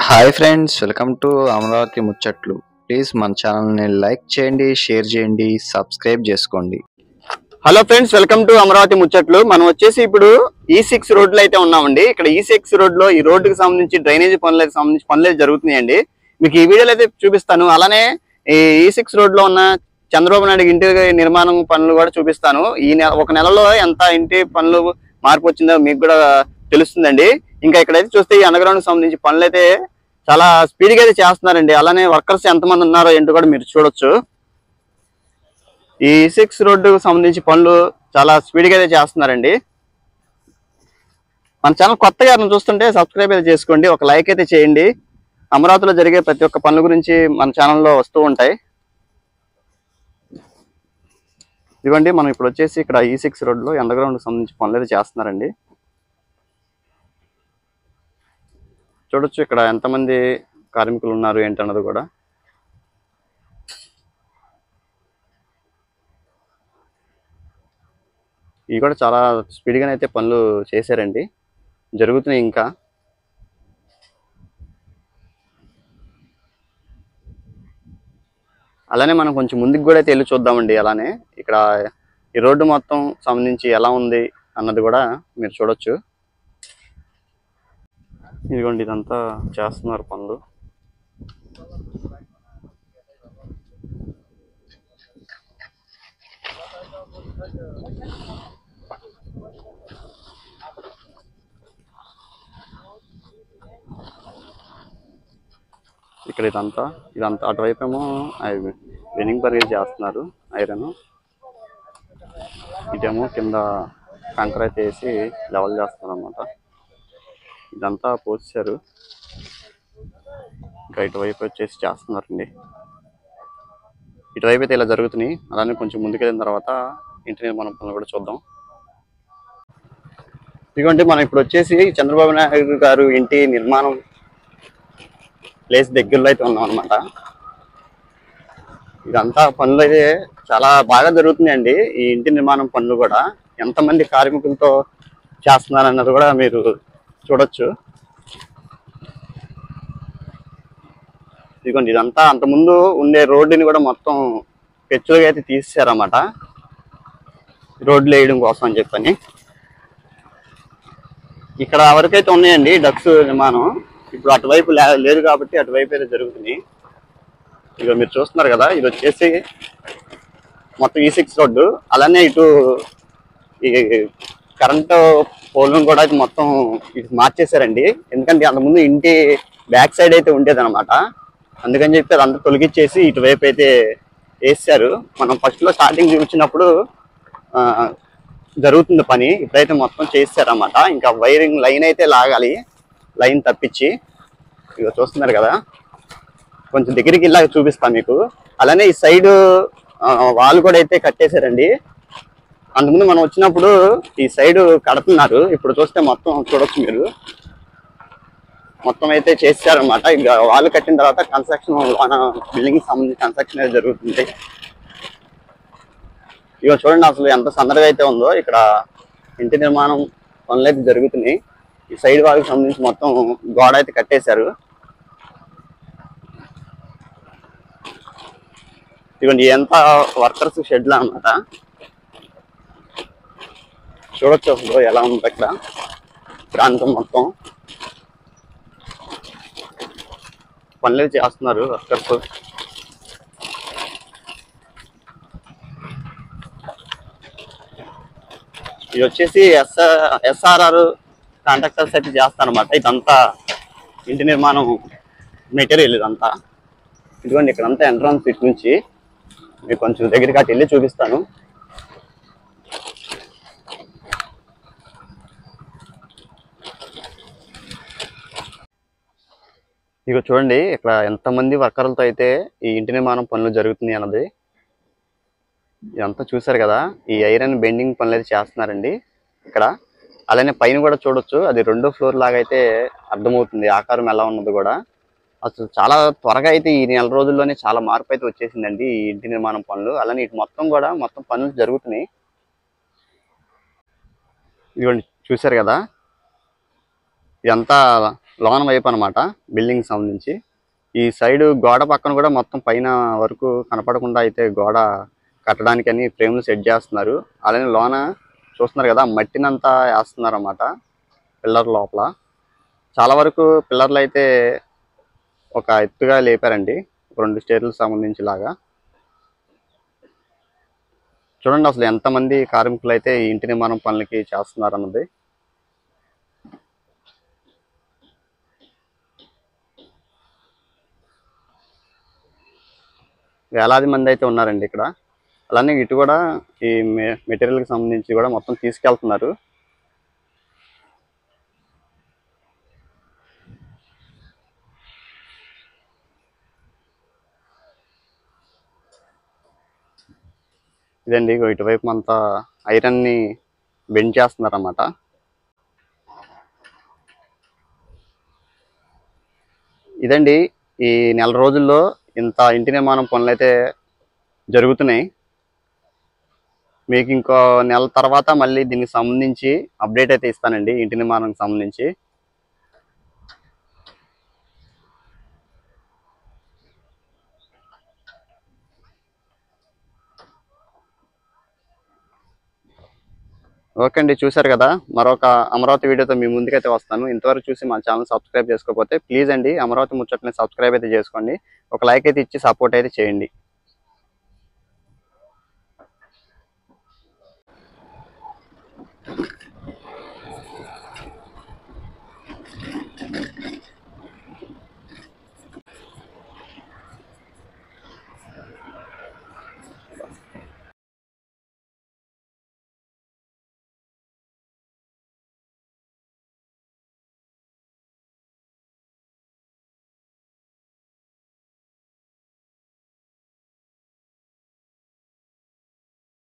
Hi friends, welcome to Amaravati ముచ్చట్లు. Please మన ఛానల్ని లైక్ చేయండి, షేర్ చేయండి, సబ్స్క్రైబ్ చేసుకోండి. Hello friends, welcome to Amaravati ముచ్చట్లు. మనం వచ్చేసి ఇప్పుడు E6 రోడ్లో అయితే ఉన్నామండి. ఇక్కడ E6 రోడ్లో ఈ రోడ్డుకి సంబంధించి డ్రైనేజీ పనులు జరుగుతున్నాయండి. మీకు ఈ వీడియోలో అయితే చూపిస్తాను. అలానే ఈ E6 రోడ్లో ఉన్న చంద్రబాబు నాయుడు ఇంటి నిర్మాణం పనులు కూడా చూపిస్తాను. ఒక నెలలో ఎంత ఇంటి పనులు మార్పు వచ్చిందో మీకు కూడా తెలుస్తుందండి. ఇంకా ఇక్కడైతే చూస్తే ఈ అండర్ గ్రౌండ్ సంబంధించి పనులు అయితే చాలా స్పీడ్గా అయితే చేస్తున్నారండి. అలానే వర్కర్స్ ఎంతమంది ఉన్నారో ఏంటో కూడా మీరు చూడొచ్చు. ఈ E6 రోడ్డుకు సంబంధించి పనులు చాలా స్పీడ్గా అయితే చేస్తున్నారండి. మన ఛానల్ కొత్తగా చూస్తుంటే సబ్స్క్రైబ్ అయితే చేసుకోండి, ఒక లైక్ అయితే చేయండి. అమరావతిలో జరిగే ప్రతి ఒక్క పనుల గురించి మన ఛానల్లో వస్తూ ఉంటాయి. ఇదిగోండి, మనం ఇప్పుడు వచ్చేసి ఇక్కడ E6 రోడ్లో అండర్ గ్రౌండ్కి సంబంధించి పనులు అయితే చేస్తున్నారండి. చూడొచ్చు ఇక్కడ ఎంతమంది కార్మికులు ఉన్నారు ఏంటన్నది కూడా. ఇవి కూడా చాలా స్పీడ్గానే అయితే పనులు చేశారండి, జరుగుతున్నాయి ఇంకా. అలానే మనం కొంచెం ముందుకు కూడా అయితే వెళ్ళి చూద్దామండి. అలానే ఇక్కడ ఈ రోడ్డు మొత్తం సంబంధించి ఎలా ఉంది అన్నది కూడా మీరు చూడొచ్చు. ఇదిగోండి, ఇదంతా చేస్తున్నారు పనులు. ఇక్కడ ఇదంతా అటువైపు ఏమో వెనింగ్ బర్గర్ చేస్తున్నారు, ఐరన్. ఇదేమో కింద కంకర అయితే వేసి లెవెల్ చేస్తున్నారు అన్నమాట. ఇదంతా పోసారు. ఇంకా ఇటువైపు వచ్చేసి చేస్తున్నారండి. ఇటువైపు అయితే ఇలా జరుగుతున్నాయి. అలానే కొంచెం ముందుకెళ్ళిన తర్వాత ఇంటి నిర్మాణం పనులు కూడా చూద్దాం. ఇదిగోండి, మనం ఇప్పుడు వచ్చేసి చంద్రబాబు నాయుడు గారు ఇంటి నిర్మాణం ప్లేస్ దగ్గరలో అయితే ఉన్నాం అనమాట. ఇదంతా పనులు అయితే చాలా బాగా జరుగుతున్నాయండి. ఈ ఇంటి నిర్మాణం పనులు కూడా ఎంతమంది కార్మికులతో చేస్తున్నారు అన్నది కూడా మీరు చూడొచ్చు. ఇదిగోండి, ఇదంతా అంతకుముందు ఉండే రోడ్డుని కూడా మొత్తం పెచ్చులుగా అయితే తీసేశారన్నమాట, రోడ్లు వేయడం కోసం అని చెప్పని. ఇక్కడ వరకైతే ఉన్నాయండి డక్స్ నిర్మాణం. ఇప్పుడు అటువైపు లేదు కాబట్టి అటువైపు అయితే జరుగుతుంది. ఇక మీరు చూస్తున్నారు కదా, ఇది వచ్చేసి మొత్తం E6 రోడ్డు. అలానే ఇటు ఈ కరెంటు పోల్ను కూడా అయితే మొత్తం ఇటు మార్చేశారండి. ఎందుకంటే అంతకుముందు ఇంటి బ్యాక్ సైడ్ అయితే ఉండేది అనమాట. అందుకని చెప్పి అదంతా తొలగించేసి ఇటువైపు అయితే వేసారు. మనం ఫస్ట్లో స్టార్టింగ్ చూపించినప్పుడు జరుగుతుంది పని. ఇప్పుడైతే మొత్తం చేసారన్నమాట. ఇంకా వైరింగ్ లైన్ అయితే లాగాలి, లైన్ తప్పించి. ఇక చూస్తున్నారు కదా, కొంచెం దగ్గరికి ఇలాగ చూపిస్తాను మీకు. అలానే ఈ సైడ్ వాల్ కూడా అయితే కట్టేశారండి. అంతకుముందు మనం వచ్చినప్పుడు ఈ సైడ్ కడుతున్నారు. ఇప్పుడు చూస్తే మొత్తం చూడొచ్చు మీరు, మొత్తం అయితే చేశారనమాట. ఇంకా వాల్ కట్టిన తర్వాత కన్స్ట్రక్షన్ బిల్డింగ్ సంబంధించి కన్స్ట్రక్షన్ అయితే జరుగుతుంది. ఇక చూడండి అసలు ఎంత సందడిగా అయితే ఉందో. ఇక్కడ ఇంటి నిర్మాణం పనులు అయితే జరుగుతున్నాయి. ఈ సైడ్ వాళ్ళకి సంబంధించి మొత్తం గోడ అయితే కట్టేశారు. ఇదిగోండి, ఎంత వర్కర్స్ షెడ్లు అన్నమాట. చూడొచ్చు అసలు ఎలా ఉంది ఇక్కడ ప్రాంతం మొత్తం. పనులు చేస్తున్నారు వర్కర్స్. ఇది వచ్చేసి SRR కాంట్రాక్టర్స్ అయితే చేస్తారన్నమాట. ఇదంతా ఇంటి నిర్మాణం మెటీరియల్ ఇదంతా. ఇదిగోండి, ఇక్కడంతా ఎంట్రన్స్ ఇటు నుంచి మీకు కొంచెం దగ్గరికి అటు వెళ్ళి చూపిస్తాను. ఇక చూడండి, ఇక్కడ ఎంతమంది వర్కర్లతో అయితే ఈ ఇంటి నిర్మాణం పనులు జరుగుతున్నాయి అన్నది. ఇదంతా చూసారు కదా, ఈ ఐరన్ బెండింగ్ పనులు అయితే చేస్తున్నారండి ఇక్కడ. అలానే పైన కూడా చూడొచ్చు, అది 2వ ఫ్లోర్ లాగా అయితే అర్థమవుతుంది ఆకారం ఎలా ఉన్నది కూడా. అసలు చాలా త్వరగా అయితే ఈ నెల రోజుల్లోనే చాలా మార్పు అయితే వచ్చేసిందండి ఈ ఇంటి నిర్మాణం పనులు. అలానే ఇటు మొత్తం పనులు జరుగుతున్నాయి. ఇదిగోండి చూశారు కదా, ఇదంతా లోన వైపు అనమాట బిల్డింగ్ సంబంధించి. ఈ సైడ్ గోడ పక్కన కూడా మొత్తం పైన వరకు కనపడకుండా అయితే గోడ కట్టడానికి అని ఫ్రేమ్లు సెట్ చేస్తున్నారు. అలానే లోన చూస్తున్నారు కదా మట్టినంతా వేస్తున్నారు అన్నమాట పిల్లర్ లోపల. చాలా వరకు పిల్లర్లు అయితే ఒక ఎత్తుగా లేపారండి, 2 స్టేర్లకు సంబంధించి లాగా. చూడండి అసలు ఎంతమంది కార్మికులు అయితే ఈ ఇంటి నిర్మాణం పనులకి చేస్తున్నారు అన్నది. వేలాది మంది అయితే ఉన్నారండి ఇక్కడ. అలానే ఇటు కూడా ఈ మెటీరియల్కి సంబంధించి కూడా మొత్తం తీసుకెళ్తున్నారు. ఇదండి ఇటువైపు అంతా ఐరన్ని బెండ్ చేస్తున్నారు అన్నమాట. ఇదండి ఈ నెల రోజుల్లో ఇంత ఇంటి నిర్మాణం పనులు అయితే జరుగుతున్నాయి. మీకు ఇంకో నెల తర్వాత మళ్ళీ దీనికి సంబంధించి అప్డేట్ అయితే ఇస్తానండి ఇంటి నిర్మాణానికి సంబంధించి. ఓకే అండి, చూశారు కదా, మరొక అమరావతి వీడియోతో మీ ముందుకైతే వస్తాను. ఇంతవరకు చూసి మా ఛానల్ సబ్స్క్రైబ్ చేసుకోకపోతే ప్లీజ్ అండి అమరావతి ముచ్చట్ని సబ్స్క్రైబ్ అయితే చేసుకోండి. ఒక లైక్ అయితే ఇచ్చి సపోర్ట్ అయితే చేయండి.